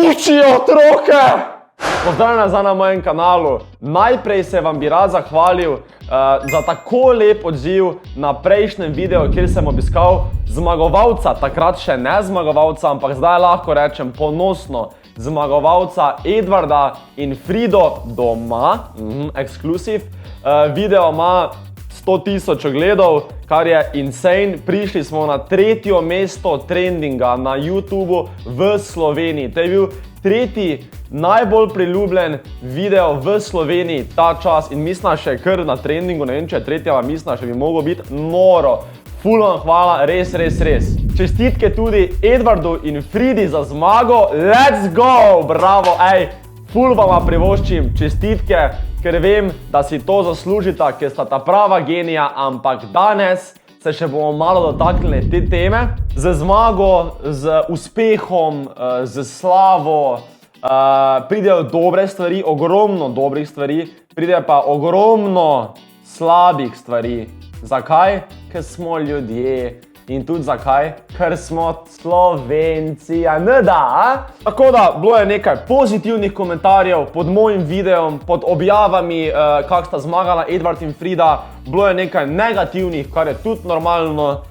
Mučijo otroke! Pozdravljena nazaj na mojem kanalu. Najprej se vam bi rad zahvalil za tako lep odziv na prejšnjem videu, kjer sem obiskal zmagovalca, takrat še ne zmagovalca, ampak zdaj lahko rečem ponosno zmagovalca Edvarda in Frido doma, ekskluziv. Video ima 100.000 ogledov, kar je insane. Prišli smo na 3. mesto trendinga na YouTubeu v Sloveniji. To je bil 3. najbolj priljubljen video v Sloveniji ta čas in mislim še kar na trendingu, ne vem, če je 3. ali mislim, še bi moglo biti noro. Ful vam hvala, res. Čestitke tudi Edvardu in Fridi za zmago. Let's go! Bravo, ful vam privoščim čestitke, ker vem, da si to zaslužita, ker sta ta prava genija, ampak danes se še bomo malo dotaknili te teme. Z zmago, z uspehom, z slavo pridejo dobre stvari, ogromno dobrih stvari, pridejo pa ogromno slabih stvari. Zakaj? Ker smo ljudje. In tudi zakaj? Ker smo Slovenci, Tako da, bilo je nekaj pozitivnih komentarjev pod mojim videom, pod objavami, kak sta zmagala Edvard in Frida. Bilo je nekaj negativnih, kar je tudi normalno.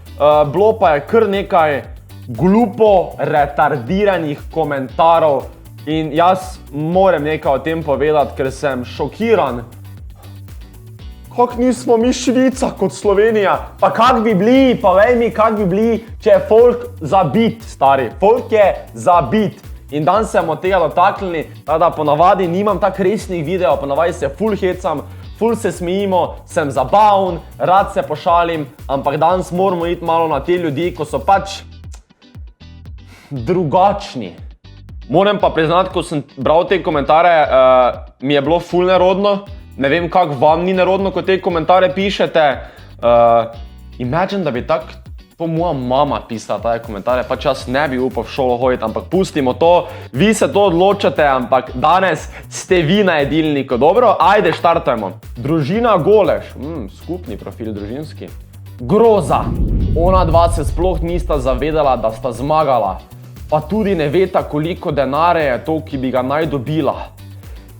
Bilo pa je kar nekaj glupo retardiranih komentarjev. In jaz moram nekaj o tem povedati, ker sem šokiran. Kako nismo mi Švica kot Slovenija? Pa kak bi bili, pa vej mi, kak bi bili, če je folk zabit, stari. Folk je zabit. In danes sem od tega dotaknili, da ponavadi nimam tak resnih videov, ponavadi se ful hecam, ful se smijimo, sem zabavn, rad se pošalim, ampak danes moramo iti malo na te ljudi, ko so pač drugačni. Moram pa priznati, ko sem bral te komentare, mi je bilo ful nerodno. Ne vem, kako vam ni nerodno, ko te komentare pišete. Imagine, da bi to moja mama pisala, ta komentare, pač jaz ne bi upal v šolo hoditi, ampak pustimo to. Vi se to odločate, ampak danes ste vi na jedilniku. Dobro, ajde, štartajmo. Družina Goleš, skupni profil družinski. Groza. Ona dva se sploh nista zavedala, da sta zmagala. Pa tudi ne veta, koliko denarja je to, ki bi ga naj dobila.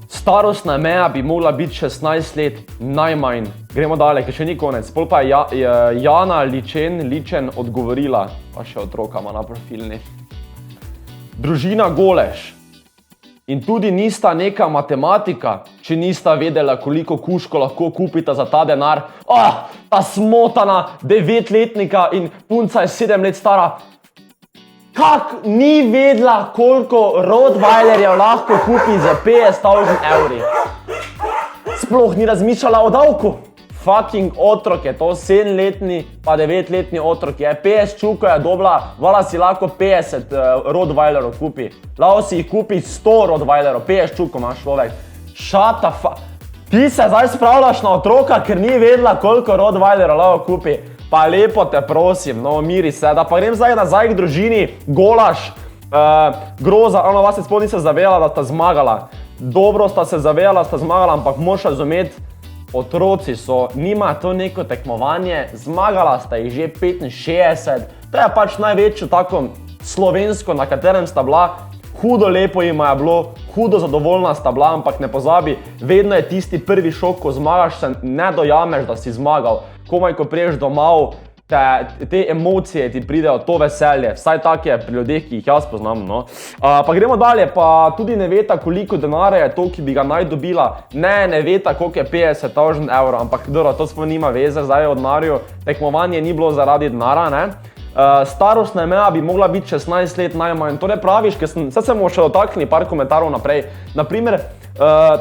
Starostna meja bi mogla biti 16 let, najmanj. Gremo dalje, ker še ni konec. Pol pa je Jana Ličen odgovorila, pa še otroka ima na profilni. Družina Goleš. In tudi nista neka matematika, če nista vedela, koliko kuško lahko kupita za ta denar. Ta smotana 9-letnika in punca je 7 let stara. Kak ni vedela, koliko Rottweilerjev lahko kupi za 50.000 evri? Sploh ni razmišljala o davku. Fucking otrok je to, 7-letni pa 9-letni otrok je. 50 čukov je dobila, vala si lahko 50 Rottweilerov kupi. Lahko si jih kupi 100 Rottweilerov, 50 čukov imaš človek. Shut the fuck. Ti se zdaj spravljaš na otroka, ker ni vedela, koliko Rottweilerov lahko kupi. Pa lepo te prosim, no miri se, da pa grem zdaj nazaj k družini Golaš, Groza, ona vas se sploh niste zavedala, da sta zmagala. Dobro sta se zavedala, sta zmagala, ampak moraš razumeti, otroci so, nima to neko tekmovanje, zmagala sta jih že 65, to je pač največjo tako slovensko, na katerem sta bila, hudo lepo jima je bilo, hudo zadovoljna sta bila, ampak ne pozabi, vedno je tisti prvi šok, ko zmagaš, se ne dojameš, da si zmagal. Komaj, ko priješ domov, te emocije ti pridejo, to veselje. Vsaj tak je pri ljudeh, ki jih jaz poznam, no. Pa gremo dalje, pa tudi ne veta, koliko denarja je to, ki bi ga naj dobila. Ne veta, koliko je 50.000 evrov, ampak dobro, to sploh nima veze, zdaj je od denarju. Tekmovanje ni bilo zaradi denara, ne. Starostna meja bi mogla biti 16 let najmanj. Torej praviš, ker se bomo še dotaknili par komentarjev naprej. Naprimer,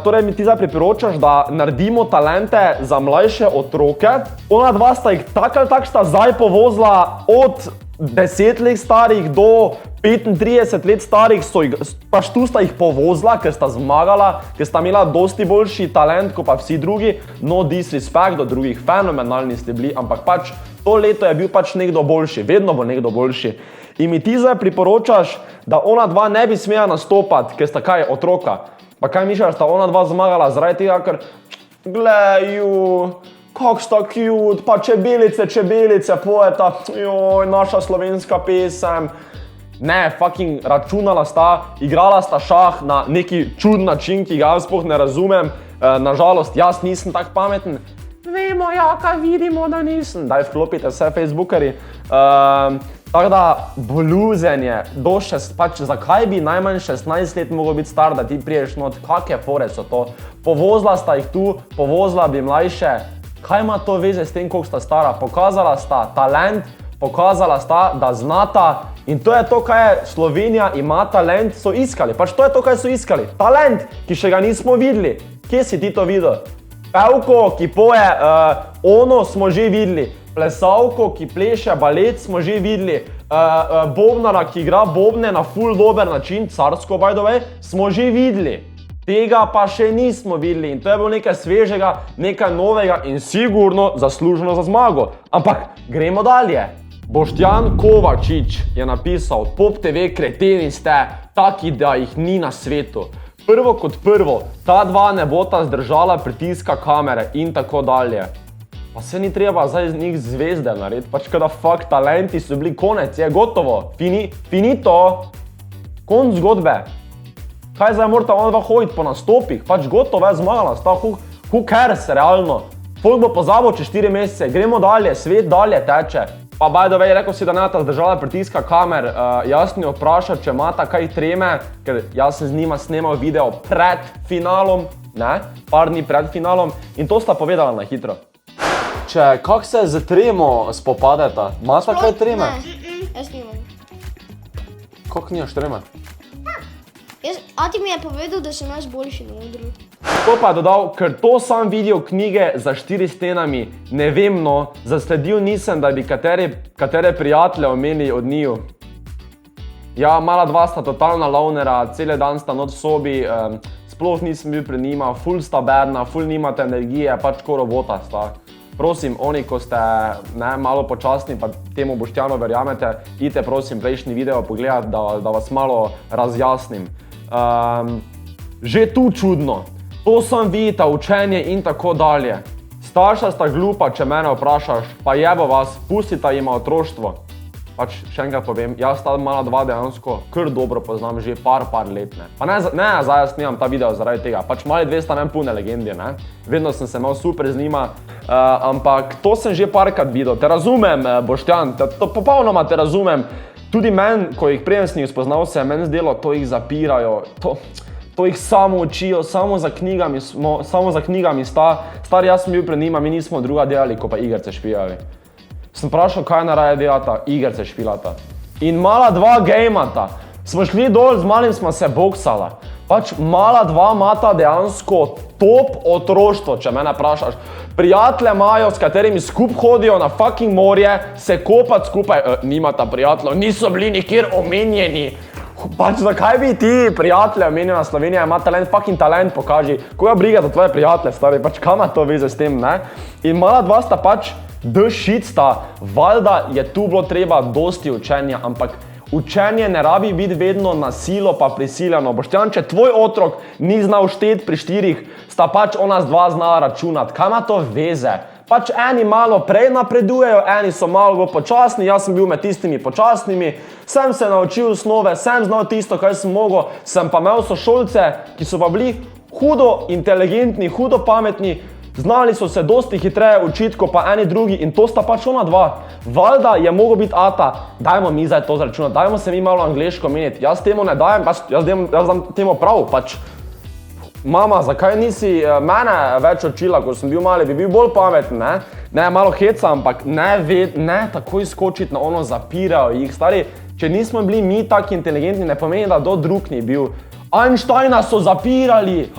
torej mi ti zdaj priporočaš, da naredimo talente za mlajše otroke. Ona dva sta jih tak ali tak sta zdaj povozila od 10 let starih do 35 let starih, pač tu sta jih povozila, ker sta zmagala, ker sta imela dosti boljši talent, kot pa vsi drugi. No disrespect do drugih, fenomenalni ste bili, ampak pač to leto je bil pač nekdo boljši, vedno bo nekdo boljši. In mi ti zdaj priporočaš, da ona dva ne bi smela nastopati, ker sta kaj otroka. Pa kaj misliš, da sta ona dva zmagala zaradi tega, ker gleju, kak sta cute, pa čebelice pojeta, joj, naša slovenska pesem. Ne, fucking računala sta, igrala sta šah na neki čuden način, ki ga jaz sploh ne razumem. Nažalost, jaz nisem tak pameten. Vemo, ja, kaj vidimo, da nisem. Daj, vklopite vse Facebookeri. Tako da, bluzenje, pač zakaj bi najmanj 16 let mogel biti star, da ti priješ not, kakve fore so to? Povozila sta jih tu, povozila bi mlajše. Kaj ima to veze s tem, koliko sta stara? Pokazala sta talent, pokazala sta, da znata in to je to, kaj je Slovenija ima talent, so iskali. Pač to je to, kaj so iskali. Talent, ki še ga nismo videli. Kje si ti to videl? Pevko, ki poje, ono smo že videli. Plesalko, ki pleše balet, smo že videli. Bobnara, ki igra bobne na ful dober način, carsko by the way, smo že videli. Tega pa še nismo videli in to je bilo nekaj svežega, nekaj novega in sigurno zasluženo za zmago. Ampak gremo dalje. Boštjan Kovačič je napisal: Pop TV kreteni ste, taki da jih ni na svetu. Prvo kot prvo, ta dva ne bota zdržala pritiska kamere in tako dalje. Pa se ni treba zdaj z njih zvezde narediti, pač kada fakt talenti so bili konec, je gotovo, finito, konc zgodbe. Kaj zdaj morata ona dva hoditi po nastopih, pač gotovo je zmagala, sta who cares, realno. Folk bo pozabil čez 4 mesece, gremo dalje, svet dalje teče. Pa by the way, rekel si, da ne ta zdržala pritiska kamer, jaz mi vprašal, če imata kaj treme, ker jaz sem z njima snemal video pred finalom, ne, par dni pred finalom in to sta povedala na hitro. Kak se z tremo spopadeta? Imata kaj treme? Ne, jaz nimam. Kak nimaš treme? Ati mi je povedal, da sem najboljši na odru. To pa je dodal, ker to sam video knjige za 4 stenami, ne vem no, zasledil nisem, da bi katere prijatelje omenili od njiju. Ja, mala dva sta totalna lovnera, cele dan sta not v sobi, sploh nisem bil pri njima, ful sta bedna, ful nimate energije, pač ko robota sta. Prosim, oni, ko ste malo počasni, pa temu Boštjanu verjamete, idite prosim prejšnji video pogledati, da vas malo razjasnim. Že tu čudno, to sam vidite, učenje in tako dalje. Starša sta glupa, če mene vprašaš, pa jebo vas, pustita jima otroštvo. Pač še enkrat povem, jaz ta mala dva dejansko kar dobro poznam že par let, ne. Pa ne, zdaj jaz snimam ta video zaradi tega, pač mali dve sta pune legendi, ne. Vedno sem se imel super z njima, ampak to sem že parkrat videl. Te razumem, Boštjan, popolnoma te razumem. Tudi meni, ko jih prej sem jih spoznal, se je meni zdelo, to jih zapirajo, to jih samo učijo, samo za knjigami sta. Star, jaz sem bil pred njima, mi nismo druga delali, ko pa igrce špijali. Sem vprašal, kaj naraje delata, igrce špilata. In mala dva gamata. Smo šli dol, z malim smo se boksala. Pač mala dva imata dejansko top otroštvo, če mene vprašaš. Prijatelje imajo, s katerimi skup hodijo na fucking morje, se kopati skupaj, nimata prijateljev, niso bili nikjer omenjeni. Pač zakaj bi ti prijatelje omenjena Slovenija, ima talent, fucking talent pokaži. Koga briga za tvoje prijatelje, stari, pač kam ima to veze s tem, ne? In mala dva sta pač the shit sta, valjda je tu bilo treba dosti učenja, ampak učenje ne rabi biti vedno na silo pa prisiljeno. Boštjan, če tvoj otrok ni znal šteti pri 4, sta pač ona z 2 znala računati. Kaj ima to veze? Pač eni malo prej napredujejo, eni so malo bolj počasni, jaz sem bil med tistimi počasnimi, sem se naučil osnove, sem znal tisto, kaj sem mogel, sem pa imel sošolce, ki so pa bili hudo inteligentni, hudo pametni, znali so se dosti hitreje učiti, kot pa eni drugi in to sta pač ona dva. Valjda je mogel biti ata, dajmo mi zdaj to zračunati, dajmo se mi malo angleško meniti. Jaz temu ne dajem, jaz dam temu prav, pač. Mama, zakaj nisi mene več učila, ko sem bil mali, bi bil bolj pameten, ne? Ne, malo heca, ampak ne takoj skočiti na ono, zapirajo jih. Stari, če nismo bili mi taki inteligentni, ne pomeni, da do drug ni bil. Einsteina so zapirali!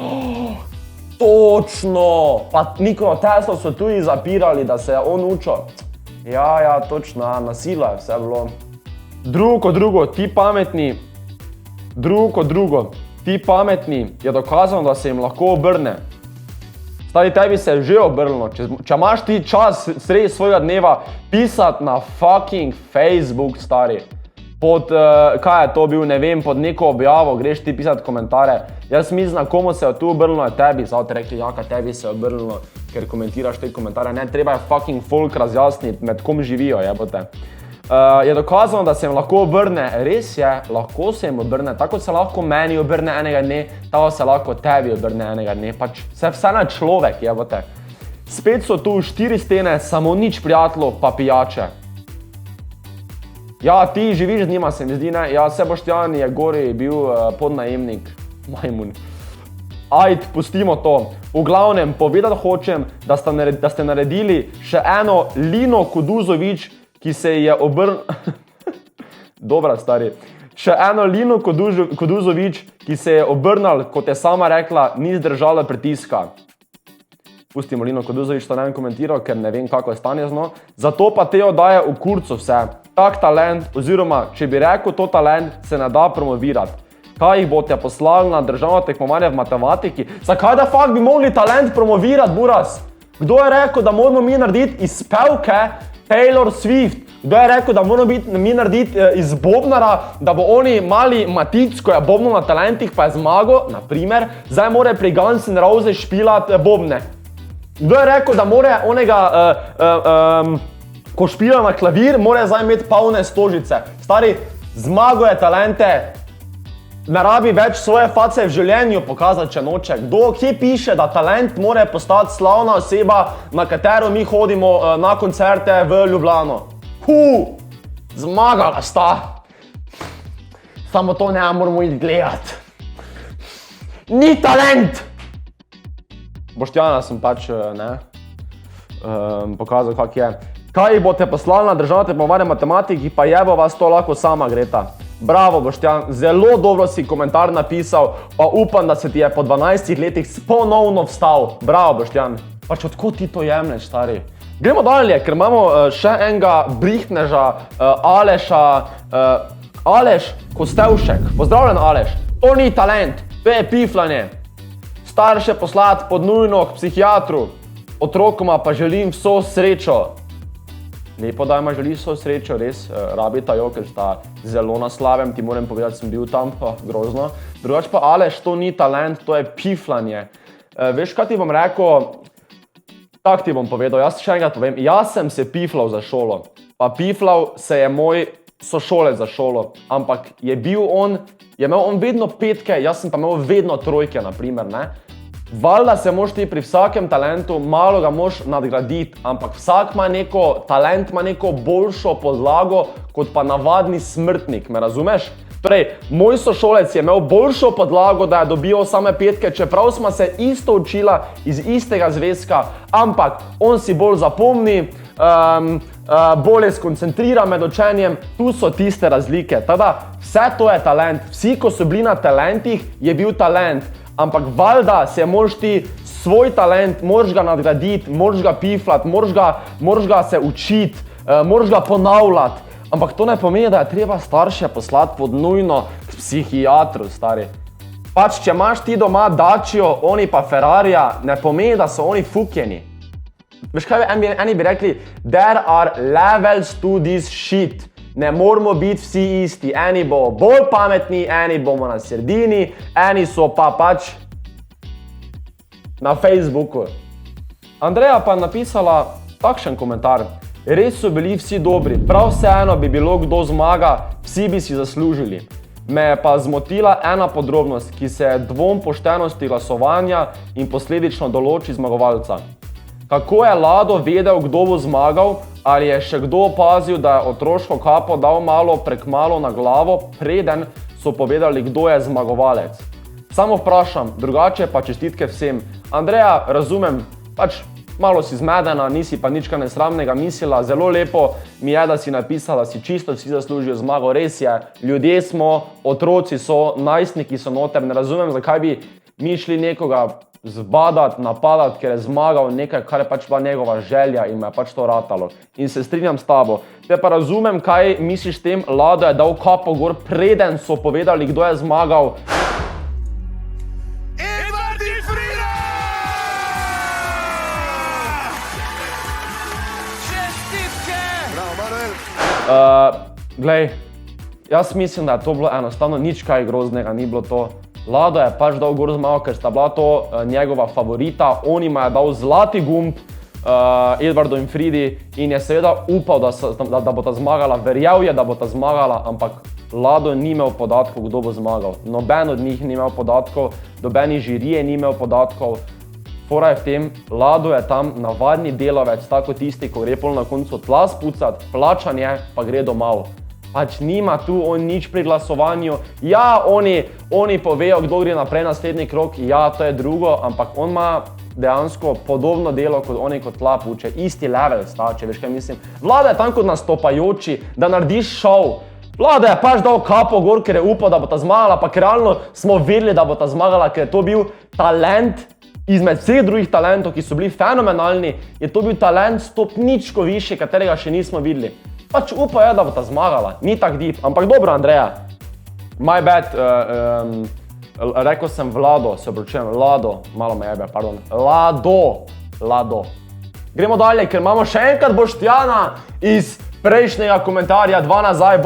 Točno! Pa Nikolo Teslo so tudi zapirali, da se je on učil. Ja, točno, na silo je vse bilo. Drugo, ti pametni je dokazano, da se jim lahko obrne. Stari, tebi se je že obrnilo. Če imaš ti čas sredi svojega dneva pisati na fucking Facebook, stari. Kaj je to bil, ne vem, pod neko objavo, greš ti pisati komentare. Jaz mislim, komu se je tu obrnilo, je tebi. Zdaj te rekli, jaka tebi se je obrnilo, ker komentiraš te komentare. Ne, treba je fucking folk razjasniti, med kom živijo, jebote. je dokazano, da se jim lahko obrne. Res je, lahko se jim obrne. Tako se lahko meni obrne enega dne, tako se lahko tebi obrne enega dne. Pač vse na človek, jebote. Spet so tu 4 stene, samo nič prijateljev, pa pijače. Ja, ti živiš z njima, se mi zdi, ne? Ja, Sebastian je gori bil podnajemnik, majmun. Ajd, pustimo to. V glavnem, povedati hočem, da ste naredili še eno Lino Kuduzović, ki se je Dobra, stari. Še eno Lino Kuduzović, ki se je obrnal, kot je sama rekla, ni zdržala pritiska. Pustimo Lino Kuduzović, to ne vem komentiral, ker ne vem, kako je stanje z njo. Zato pa te oddaje v kurcu vse. Tak talent, oziroma, če bi rekel to talent, se ne da promovirati. Kaj jih boste poslali na državno tekmovanje v matematiki? Zakaj da fakt bi mogli talent promovirati, buras? Kdo je rekel, da moramo mi narediti iz pevke Taylor Swift? Kdo je rekel, da moramo mi narediti iz bobnara, da bo oni mali Matic, ko je bobno na talentih, pa je zmagal, naprimer, zdaj more pri Guns N' Roses špilati bobne? Kdo je rekel, da more onega, ko špila na klavir, more zdaj imeti polne stožice? Stari, zmago je talente, ne rabi več svoje face v življenju pokazati, če noče. Kdo, kje piše, da talent more postati slavna oseba, na katero mi hodimo na koncerte v Ljubljano? Zmagala sta. Samo to ne moramo iti gledati. Ni talent! Boštjana sem pač, pokazal, kak je. Kaj boste poslali na državno tekmovanje matematiki, pa jebo vas to lahko sama greta. Bravo, Boštjan, zelo dobro si komentar napisal, pa upam, da se ti je po 12 letih ponovno vstal. Bravo, Boštjan. Pač odkot ti to jemlješ, stari? Gremo dalje, ker imamo še enega brihtneža, Aleša, Aleš Kostevšek. Pozdravljen, Aleš. To ni talent, to je piflanje. Starše poslati pod nujno k psihiatru, otrokoma pa želim vso srečo. Lepo, da ima želi vso srečo, res, rabita jo, ker sta zelo na slavem, ti moram povedati, sem bil tam, pa grozno. Drugač pa, Aleš, to ni talent, to je piflanje. Veš, kaj ti bom rekel? Tak ti bom povedal, jaz še enkrat povem, jaz sem se piflal za šolo, pa piflal se je moj sošolec za šolo, ampak je imel on vedno petke, jaz sem pa imel vedno trojke, naprimer, ne? Valjda se moš ti pri vsakem talentu, malo ga moš nadgraditi, ampak vsak talent ima neko boljšo podlago, kot pa navadni smrtnik, me razumeš? Torej, moj sošolec je imel boljšo podlago, da je dobil same petke, čeprav smo se isto učila iz istega zvezka, ampak on si bolj zapomni, bolje skoncentrira med učenjem, tu so tiste razlike. Tada, vse to je talent, vsi, ko so bili na talentih, je bil talent. Ampak valjda se moraš ti svoj talent, moraš ga nadgraditi, moraš ga piflati, moraš ga se učiti, moraš ga ponavljati. Ampak to ne pomeni, da je treba starše poslati pod nujno k psihiatru, stari. Pač, če imaš ti doma Dačio, oni pa Ferrarija, ne pomeni, da so oni fukjeni. Veš kaj, eni bi rekli, there are levels to this shit. Ne moramo biti vsi isti, eni bo bolj pametni, eni bomo na sredini, eni so pa pač na Facebooku. Andreja pa je napisala takšen komentar. Res so bili vsi dobri, prav vseeno bi bilo, kdo zmaga, vsi bi si zaslužili. Me je pa zmotila ena podrobnost, ki se je dvom poštenosti glasovanja in posledično določi zmagovalca. Kako je Lado vedel, kdo bo zmagal, ali je še kdo opazil, da je otroško kapo dal malo prekmalo na glavo, preden so povedali, kdo je zmagovalec? Samo vprašam, drugače pa čestitke vsem. Andreja, razumem, pač malo si zmedena, nisi pa nič kaj nesramnega mislila, zelo lepo mi je, da si napisala, da si čisto vsi zaslužijo zmago, res je, ljudje smo, otroci so, najstniki so noter, ne razumem, zakaj bi mi šli nekoga zbadati, napadati, ker je zmagal nekaj, kar je pač bila njegova želja in me je pač to ratalo. In se strinjam s tabo. Te pa razumem, kaj misliš tem, Lado je dal kapo gor, preden so povedali, kdo je zmagal. Glej, jaz mislim, da je to bilo enostavno nič kaj groznega, ni bilo to. Lado je pač dal gor zmago, ker sta bila to njegova favorita, on ima je dal zlati gumb, Edvardu in Fridi in je seveda upal, da bo ta zmagala, verjel je, da bo ta zmagala, ampak Lado ni imel podatkov, kdo bo zmagal. Noben od njih ni imel podatkov, nobeni žirije ni imel podatkov. Fora je v tem, Lado je tam navadni delavec, tako tisti, ko gre pol na koncu tla spucat, plačan je, pa gre domov. Pač nima tu on nič pri glasovanju. Ja, oni povejo, kdo gre naprej naslednji krog, ja, to je drugo, ampak on ima dejansko podobno delo kot oni kot tla puče, isti level sta, če veš kaj mislim. Vlada je tam kot nastopajoči, da narediš šov. Vlada je pač dal kapo gor, ker je upal, da bo ta zmagala, pa ker realno smo vedeli, da bo ta zmagala, ker je to bil talent izmed vseh drugih talentov, ki so bili fenomenalni, je to bil talent stopničko više, katerega še nismo videli. Pač upal je, da bo ta zmagala, ni tak deep, ampak dobro, Andreja. My bad, rekel sem Vlado, se opravičujem, Lado, malo me jebe, pardon, Lado. Gremo dalje, ker imamo še enkrat Boštjana iz prejšnjega komentarja, 2 nazaj,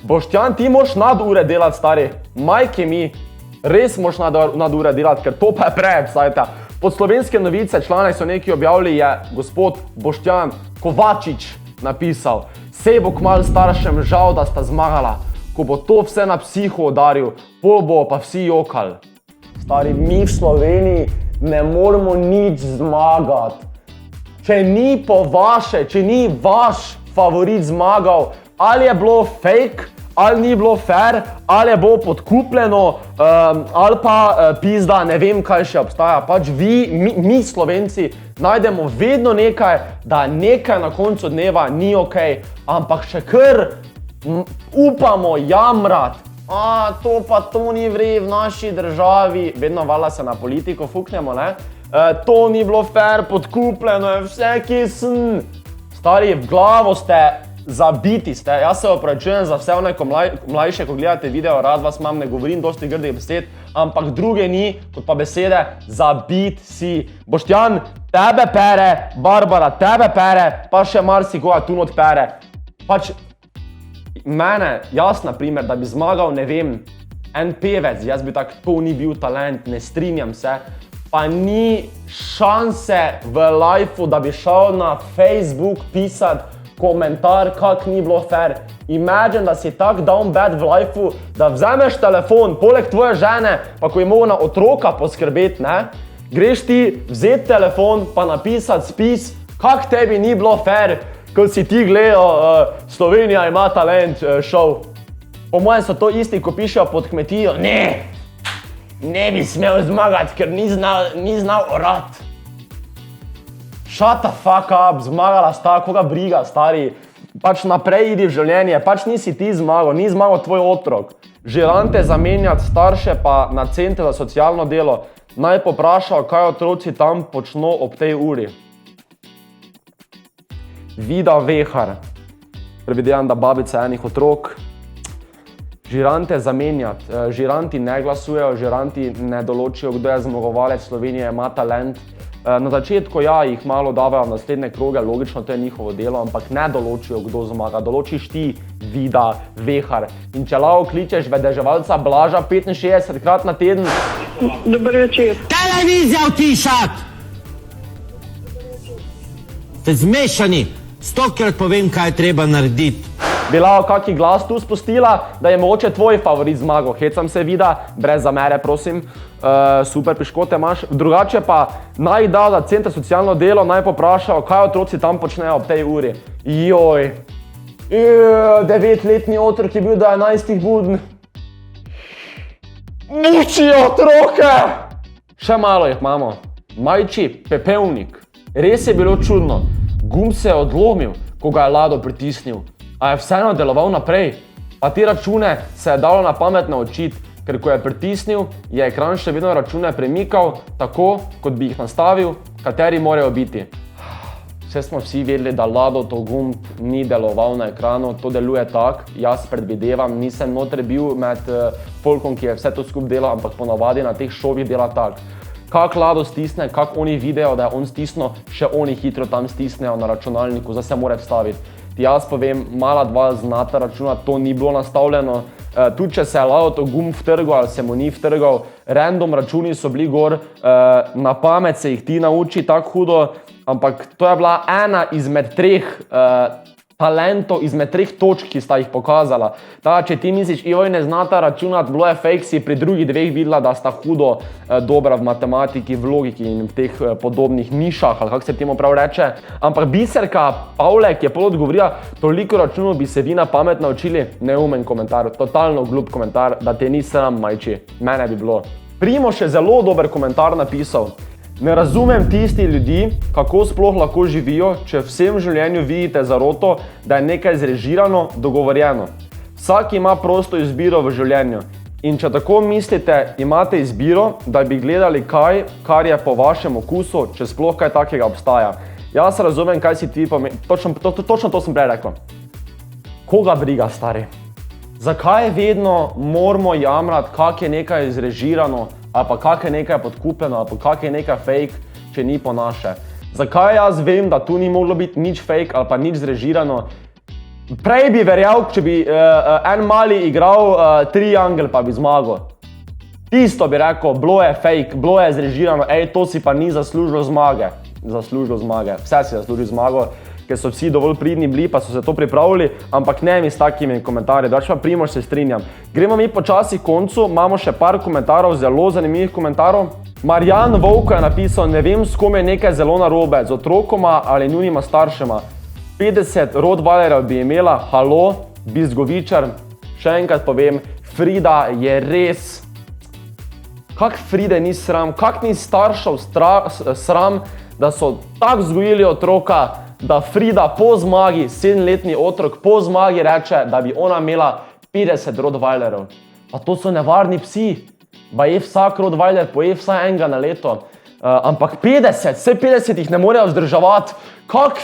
Boštjan, ti moš nadure delati, stari, majke mi, res moš nadure delati, ker to pa je preveč, sajta. Pod Slovenske novice članek so neki objavili, je gospod Boštjan Kovačič napisal, sej bo kmalu staršem žal, da sta zmagala, ko bo to vse na psiho udaril, pol bo pa vsi jokali. Stari, mi v Sloveniji ne moramo nič zmagati. Če ni po vaše, če ni vaš favorit zmagal, ali je bilo fake, ali ni bilo fair, ali je bilo podkupljeno, ali pa pizda, ne vem kaj še obstaja. Pač mi Slovenci najdemo vedno nekaj, da nekaj na koncu dneva ni okej, ampak še kar upamo jamrati. To pa to ni v naši državi, vedno valjda se na politiko fuknemo, ne? To ni bilo fair, podkupljeno je vse, ki sem. Stari, v glavo ste, zabiti ste. Jaz se opravičujem za vse onaj, ko mlajše, ko gledate video, rad vas imam, ne govorim dosti grdih besed, ampak druge ni, kot pa besede, zabit si. Boštjan, tebe pere, Barbara, tebe pere, pa še marsikoga tu not pere. Pač, mene, jaz na primer, da bi zmagal, ne vem, en pevec, jaz bi tak, to ni bil talent, ne strinjam se, pa ni šanse v lifeu, da bi šel na Facebook pisati komentar, kak ni bilo fair. Imagine, da si tak down bad v lifeu, da vzameš telefon, poleg tvoje žene, pa ko je mogo na otroka poskrbeti, ne? Greš ti vzeti telefon, pa napisati spis, kak tebi ni bilo fair, ko si ti gledal, Slovenija ima talent, šov. Po mojem so to isti, ko pišejo pod kmetijo, ne bi smel zmagati, ker ni znal orati. Shut the fuck up, zmagala sta, koga briga, stari. Pač naprej idi v življenje, pač nisi ti zmagal, ni zmagal tvoj otrok. Želante zamenjati starše pa na center za socialno delo, naj poprašajo, kaj otroci tam počno ob tej uri. Vida Vehar, predvidevam, da babica enih otrok. Žirante zamenjati, žiranti ne glasujejo, žiranti ne določijo, kdo je zmagovalec, Slovenija ima talent. Na začetku ja, jih malo davajo v naslednje kroge, logično, to je njihovo delo, ampak ne določijo, kdo zmaga. Določiš ti, Vida Vehar. In če lao kličeš vedeževalca Blaža 65krat na teden. Dober večer. Televizija utišat! Ste zmešani. 100krat povem, kaj je treba narediti. Bi lao kaki glas tu spustila, da je mogoče tvoj favorit zmagal. Hecam se, Vida, brez zamere, prosim. Super piškote imaš. Drugače pa naj da za center socialno delo, naj poprašajo, kaj otroci tam počnejo ob tej uri. Joj, 9-letni otrok je bil do 11 buden. Mučijo otroke! Še malo jih imamo. Majči, pepelnik. Res je bilo čudno. Gumb se je odlomil, ko ga je Lado pritisnil. A je vseeno deloval naprej. Pa te račune se je dalo na pamet naučiti, ker ko je pritisnil, je ekran še vedno račune premikal, tako, kot bi jih nastavil, kateri morajo biti. Vse smo vsi vedeli, da Lado to gumb ni deloval na ekranu, to deluje tak, jaz predvidevam, nisem noter bil med folkom, ki je vse to skup delal, ampak ponavadi na teh šovih dela tak. Kak Lado stisne, kak oni video, da je on stisnil, še oni hitro tam stisnejo na računalniku, zdaj se mora vstaviti. Ti jaz povem, mala dva znata računa, to ni bilo nastavljeno, tudi če se je Lauto gumb vtrgal ali se mu ni vtrgal, random računi so bili gor, na pamet se jih ti nauči tako hudo, ampak to je bila ena izmed treh talentov, izmed treh točk, ki sta jih pokazala. Če ti misliš, Ivoj ne znata računati, bilo je fake, si pri drugih dveh videla, da sta hudo dobra v matematiki, v logiki in v teh podobnih nišah, ali kako se temu prav reče. Ampak Biserka Pavlek je pol odgovorila, toliko računov bi se vi na pamet naučili, neumen komentar, totalno glup komentar, da te ni sram, majči, mene bi bilo. Primož je zelo dober komentar napisal. Ne razumem tisti ljudi, kako sploh lahko živijo, če vsem v življenju vidite zaroto, da je nekaj zrežirano, dogovorjeno. Vsak ima prosto izbiro v življenju. In če tako mislite, imate izbiro, da bi gledali kaj, kar je po vašem okusu, če sploh kaj takega obstaja. Jaz razumem, kaj si ti pomeni. Točno to sem prej rekel. Koga briga, stari? Zakaj vedno moramo jamrati, kak je nekaj zrežirano, ali pa kak je nekaj podkupljeno, ali pa kak je nekaj fake, če ni po naše. Zakaj jaz vem, da tu ni moglo biti nič fake ali pa nič zrežirano? Prej bi verjel, če bi en mali igral triangel pa bi zmagal. Tisto bi rekel, bilo je fake, bilo je zrežirano, to si pa ni zaslužilo zmage. Zaslužilo zmage, vse si zaslužil zmago, ker so vsi dovolj pridni bili, pa so se to pripravili, ampak ne mi s takimi komentarji, dač pa Primož se strinjam. Gremo mi počasi koncu, imamo še par komentarjev, zelo zanimivih komentarjev. Marjan Vovko je napisal, ne vem, s kom je nekaj zelo narobe, z otrokoma ali njunima staršema. 50 Rottweilerjev bi imela, halo, Bizgovičar, še enkrat povem, Frida je res... Kak Fride ni sram, kak ni staršev sram, da so tako vzgojili otroka, da Frida po zmagi, 7-letni otrok po zmagi reče, da bi ona imela 50 Rottweilerjev. Pa to so nevarni psi. Ba je vsak Rottweiler poje vsaj enega na leto. Ampak 50, vse 50 jih ne morejo vzdrževati. Kak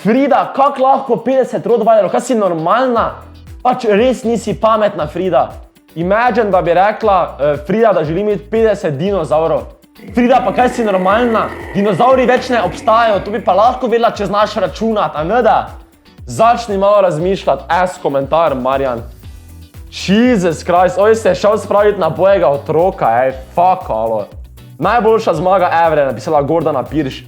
Frida, kak lahko 50 Rottweilerjev, kaj si normalna? Pač res nisi pametna, Frida. Imagine, da bi rekla Frida, da želi imeti 50 dinozaurov. Frida, pa kaj si normalna? Dinozauri več ne obstajajo, to bi pa lahko vedela, če znaš računati, a ne da? Začni malo razmišljati, komentar, Marjan. Jesus Christ, se je šel spraviti na bojega otroka, fuck, alo. Najboljša zmaga ever je napisala Gordana Pirš.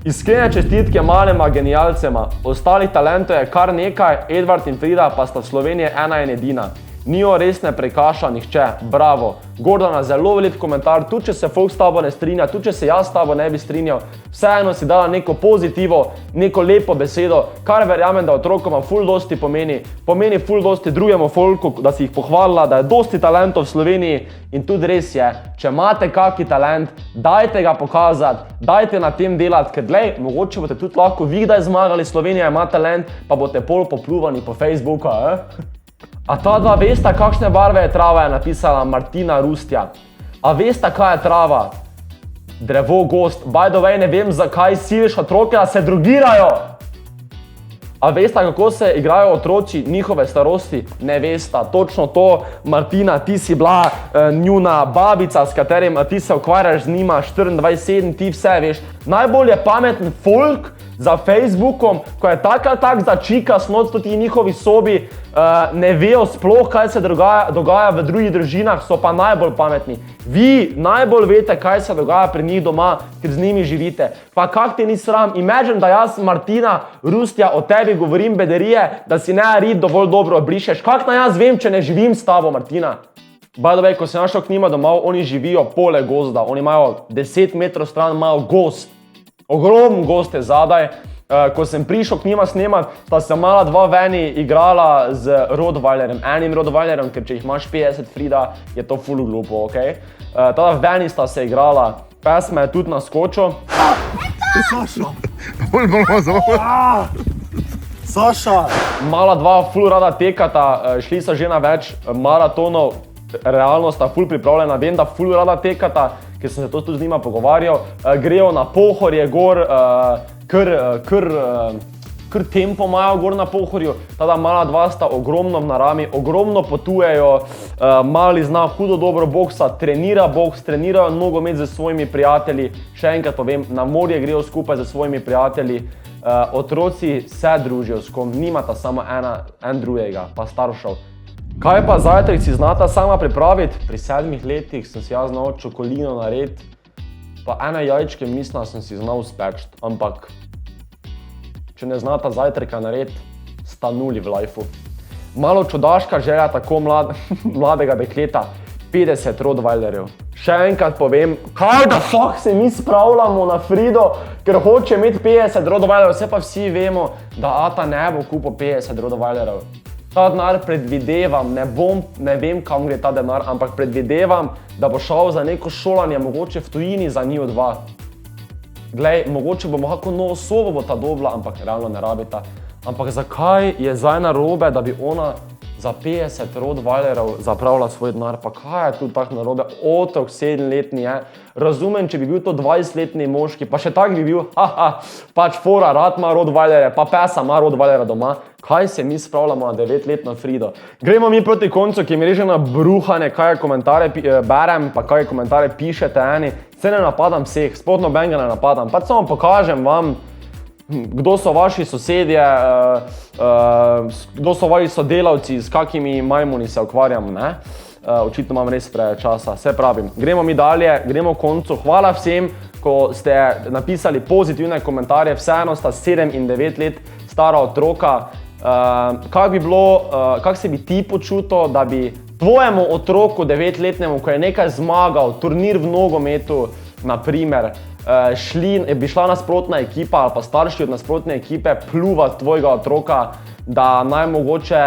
Iskrene čestitke malima genialcema, ostalih talentov je kar nekaj, Edvard in Frida pa sta v Sloveniji ena in edina. Nijo res ne prekaša nihče, bravo. Gordana, zelo velik komentar, tudi če se folk s tabo ne strinja, tudi če se jaz s tabo ne bi strinjal, vseeno si dala neko pozitivo, neko lepo besedo, kar verjamem, da otrokoma ful dosti pomeni ful dosti drugemu folku, da si jih pohvalila, da je dosti talentov v Sloveniji in tudi res je, če imate kaki talent, dajte ga pokazati, dajte na tem delati, ker glej, mogoče boste tudi lahko vi kdaj zmagali, Slovenija ima talent, pa boste pol popljuvani po Facebooku, A ta dva vesta, kakšne barve je trava, je napisala Martina Rustja. A vesta, kaj je trava? Drevo, gozd. By the way, ne vem, zakaj siliš otroke, da se drogirajo. A vesta, kako se igrajo otroci njihove starosti? Ne vesta. Točno to, Martina, ti si bila njuna babica, s katerim ti se ukvarjaš z njima 24/7, ti vse veš. Najbolj je pameten folk za Facebookom, ko je tak ali tak začika snot v njihovi sobi, ne vejo sploh, kaj se dogaja v drugih družinah, so pa najbolj pametni. Vi najbolj veste, kaj se dogaja pri njih doma, ker z njimi živite. Pa kak ti ni sram? Imagine, da jaz, Martina Rustja, o tebi govorim bedarije, da si ne rit dovolj dobro obrišeš. Kak na jaz vem, če ne živim s tabo, Martina? By the way, ko sem našel k njima domov, oni živijo poleg gozda. Oni imajo 10 metrov stran, imajo gozd. Ogromen gozd je zadaj. Ko sem prišel k njima snemati, sta se mala dva veni igrala z Rottweilerjem, enim Rottweilerjem, ker če jih imaš 50 Frida, je to ful glupo, okej? Tada veni sta se igrala, pes me je tudi naskočil. Saša! Saša! Mala dva ful rada tekata, šli so že na več maratonov, realno sta ful pripravljena, vem, da ful rada tekata, ker sem se to tudi z njima pogovarjal, grejo na Pohorje gor, kar tempo imajo gor na Pohorju, tada mala dva sta ogromno v naravi, ogromno potujejo, mali zna hudo dobro boksa, trenira boks, trenirajo nogomet z svojimi prijatelji, še enkrat povem, na morje grejo skupaj z svojimi prijatelji, otroci se družijo s kom, nimata samo en drugega, pa staršev. Kaj pa zajtrk si znata sama pripraviti? Pri 7 letih sem si jaz znal čokolino narediti, pa ene jajčke mislim, sem si znal speči, ampak če ne znata zajtrka narediti, sta nuli v lifeu. Malo čudaška želja tako mladega dekleta, 50 rottweilerjev. Še enkrat povem, kaj da fuck se mi spravljamo na Frido, ker hoče imeti 50 rottweilerjev, vse pa vsi vemo, da ata ne bo kupil 50 rottweilerjev. Ta denar predvidevam, ne vem kam gre ta denar, ampak predvidevam, da bo šel za neko šolanje, mogoče v tujini za njiju 2. Glej, mogoče bomo kako novo sobo bo ta dobila, ampak realno ne rabita. Ampak zakaj je zdaj narobe, da bi ona za 50 rottweilerjev zapravila svoj denar? Pa kaj je tu tako narobe? Otrok 7-letni je. Razumem, če bi bil to 20-letni moški, pa še tak bi bil, pač fora, rad ima rottweilerje, pa pesa ima rottweilera doma. Kaj se mi spravljamo na 9-letno Frido? Gremo mi proti koncu, ki mi reže na bruhanje, kaj komentarje berem, pa kaj komentarje pišete eni. Se ne napadam vseh, sploh nobenega ne napadam, pač samo pokažem vam, kdo so vaši sosedje, kdo so vaši sodelavci, s kakimi majmuni se ukvarjam, ne? Očitno imam res preveč časa, se pravim. Gremo mi dalje, gremo v koncu. Hvala vsem, ko ste napisali pozitivne komentarje, vseeno sta 7 in 9 let stara otroka. Kak se bi ti počutil, da bi tvojemu otroku 9-letnemu, ko je nekaj zmagal, turnir v nogometu, naprimer, bi šla nasprotna ekipa ali pa starši od nasprotne ekipe pluvati tvojega otroka, da naj mogoče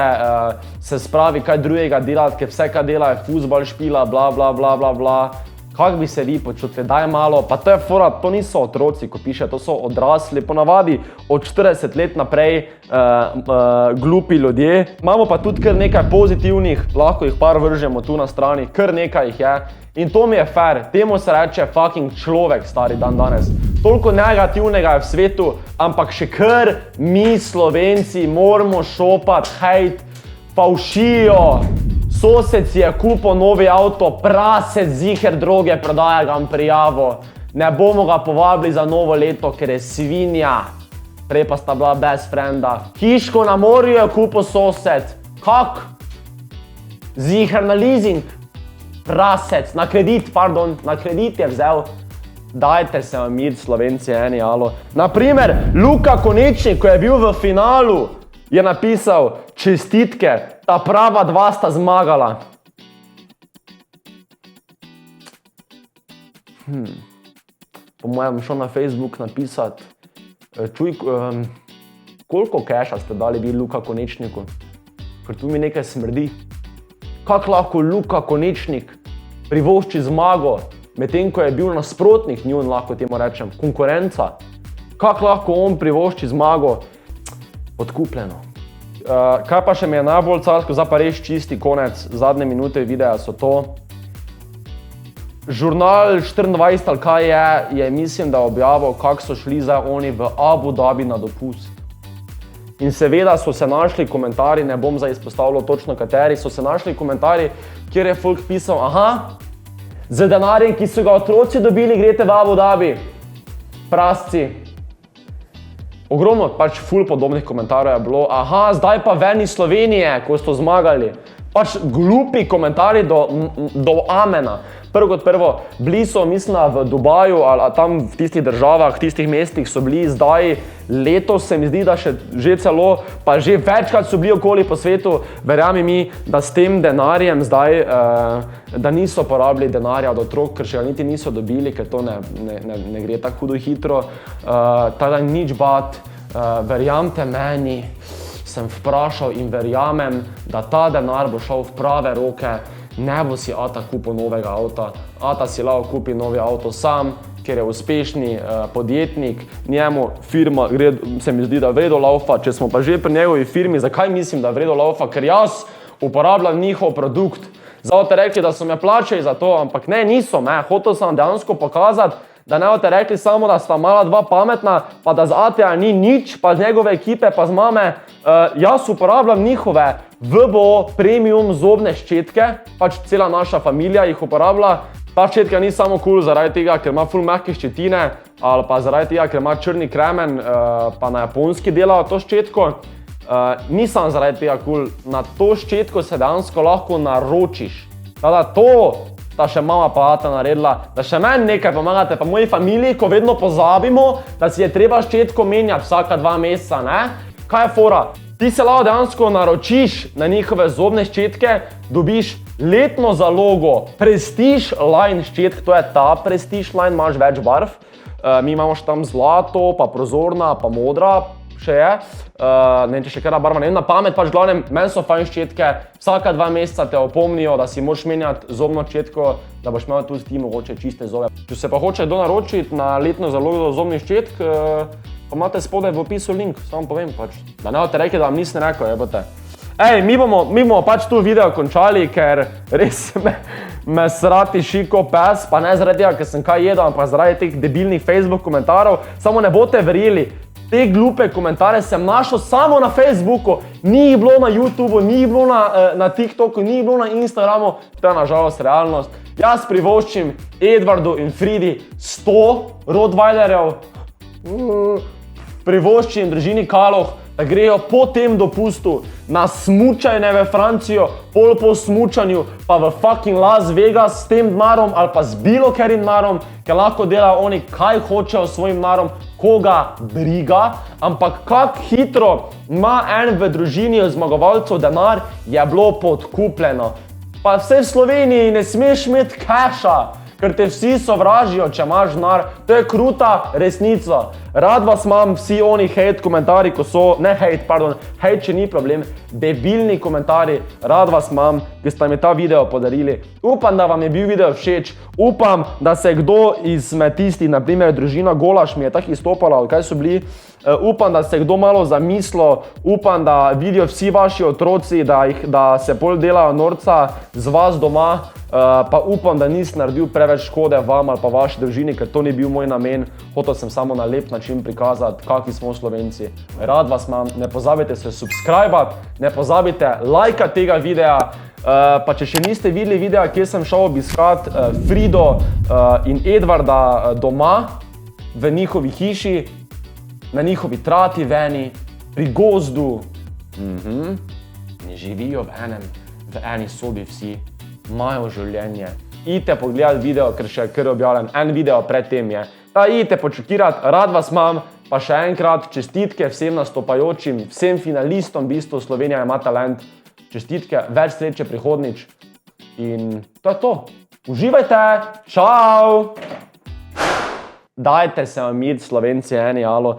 se spravi kaj drugega delati, ker vse kaj dela je fuzbal špila, bla bla bla bla bla. Kak bi se vi počutili? Daj malo, pa to je fora, to niso otroci, ko piše, to so odrasli, ponavadi od 40 let naprej glupi ljudje. Imamo pa tudi kar nekaj pozitivnih, lahko jih par vržemo tu na strani, kar nekaj jih je. In to mi je fair, temu se reče fucking človek, stari dan danes. Toliko negativnega je v svetu, ampak še kar mi Slovenci moramo šopati, hejt, faušijo. Sosed si je kupil novi avto, prasec ziher droge, prodaja ga prijavo. Ne bomo ga povabili za novo leto, ker je svinja. Prej pa sta bila best frienda. Hiško na morju je kupil sosed. Kak? Ziher na leasing. Prasec, na kredit, na kredit je vzel. Dajte se vam mir, Slovenci, eni, alo. Naprimer, Luka Konečnik, ko je bil v finalu, je napisal čestitke, ta prava 2 sta zmagala. Po mojem šel na Facebook napisati, čuj, koliko keša ste dali vi Luka Konečniku? Ker tu mi nekaj smrdi. Kak lahko Luka Konečnik privošči zmago, medtem ko je bil nasprotnik njun, lahko temu rečem, konkurenca? Kak lahko on privošči zmago? Odkupljeno. Kaj pa še mi je najbolj carsko, zdaj pa res čisti konec, zadnje minute videa so to. Žurnal 24 ali kaj je mislim, da objavil, kako so šli zdaj oni v Abu Dhabi na dopust. In seveda so se našli komentarji, ne bom zdaj izpostavljal točno kateri, so se našli komentarji, kjer je folk pisal, z denarjem, ki so ga otroci dobili, greste v Abu Dhabi. Prasci. Ogromno, pač ful podobnih komentarjev je bilo, zdaj pa ven iz Slovenije, ko so zmagali. Pač glupi komentarji do amena. Prvo kot prvo, bili so, mislim, v Dubaju ali tam v tistih državah, v tistih mestih so bili zdaj, letos se mi zdi, da že celo, pa že večkrat so bili okoli po svetu, verjami mi, da s tem denarjem zdaj, da niso porabili denarja od otrok, ker še ga niti niso dobili, ker to ne gre tako hudo hitro. Tada nič bat, verjamte meni, sem vprašal in verjamem, da ta denar bo šel v prave roke, ne bo si ata kupil novega avta, ata si lahko kupi novi avto sam, ker je uspešni podjetnik, njemu firma gre, se mi zdi, da vredo laufa, če smo pa že pri njegovi firmi, zakaj mislim, da vredo laufa, ker jaz uporabljam njihov produkt. Zdaj boste rekli, da so me plačali za to, ampak ne, niso me, hotel sem dejansko pokazati, da ne boste rekli samo, da sta mala dva pametna, pa da z Ateja ni nič, pa z njegove ekipe, pa z mame. Jaz uporabljam njihove VBO premium zobne ščetke, pač cela naša familija jih uporablja. Ta ščetka ni samo cool zaradi tega, ker ima ful mehke ščetine, ali pa zaradi tega, ker ima črni kremen, pa na japonski delajo to ščetko. Nisem zaradi tega kul, na to ščetko se dejansko lahko naročiš. Tada to sta še mama pa ata naredila, da še meni nekaj pomagate, pa moji familiji, ko vedno pozabimo, da si je treba ščetko menjati vsaka 2 meseca, ne? Kaj je fora? Ti se lahko dejansko naročiš na njihove zobne ščetke, dobiš letno zalogo Prestige Line ščetk, to je ta Prestige Line, imaš več barv. Mi imamo še tam zlato, pa prozorna, pa modra še je. Ne vem, če še katera barva, ne vem na pamet, pač glavnem, meni so fajn ščetke. Vsaka 2 meseca te opomnijo, da si moraš menjati zobno ščetko, da boš imel tudi ti mogoče čiste zobe. Če se pa hoče kdo naročiti na letno zalogo zobnih ščetk, pa imate spodaj v opisu link, samo povem pač. Da ne boste rekli, da vam nisem rekel, jebote. Ej, mi bomo pač tu video končali, ker res me srati šiko pes, pa ne zaradi tega, ker sem kaj jedel, ampak zaradi teh debilnih Facebook komentarjev. Samo ne boste verjeli, te glupe komentarje sem našel samo na Facebooku, ni jih bilo na YouTubeu, ni jih bilo na TikToku, ni jih bilo na Instagramu, to je nažalost realnost. Jaz privoščim Edvardu in Fridi 100 Rottweilerjev, privoščim družini Kaloh, da grejo po tem dopustu na smučanje v Francijo, pol po smučanju pa v fucking Las Vegas s tem denarom ali pa z bilo katerim denarom, ker lahko delajo oni kaj hočejo s svojim denarom, koga briga, ampak kak hitro ima en v družini zmagovalcev denar, je bilo podkupljeno. Pa vse v Sloveniji ne smeš imeti casha, ker te vsi sovražijo, če imaš denar. To je kruta resnica. Rad vas imam vsi oni hate komentarji, ko so, ne hate, pardon, hate, če ni problem, debilni komentarji, rad vas imam, ki ste mi ta video podarili. Upam, da vam je bil video všeč, upam, da se kdo izmed tistih, na primer družina Golaš mi je tako izstopala, kaj so bili, upam, da se kdo malo zamislil, upam, da vidijo vsi vaši otroci, da se pol delajo norca z vas doma, pa upam, da nisem naredil preveč škode vam ali pa vaši družini, ker to ni bil moj namen. Hotel sem samo na lep način prikazati, kakvi smo Slovenci. Rad vas imam, ne pozabite se subscribati, ne pozabite lajkati tega videa, pa če še niste videli videa, kjer sem šel obiskat Frido in Edvarda doma, v njihovi hiši, na njihovi trati veni, pri gozdu. Ne živijo v eni sobi vsi. Imajo življenje. Idite pogledati video, ker še je kar objavljen. En video pred tem je. Da idite počukirati, rad vas imam, pa še enkrat čestitke vsem nastopajočim, vsem finalistom, v bistvu Slovenija ima talent. Čestitke, več sreče prihodnjič. In to je to. Uživajte, čau! Dajte se umiti, Slovenci, eni, alo.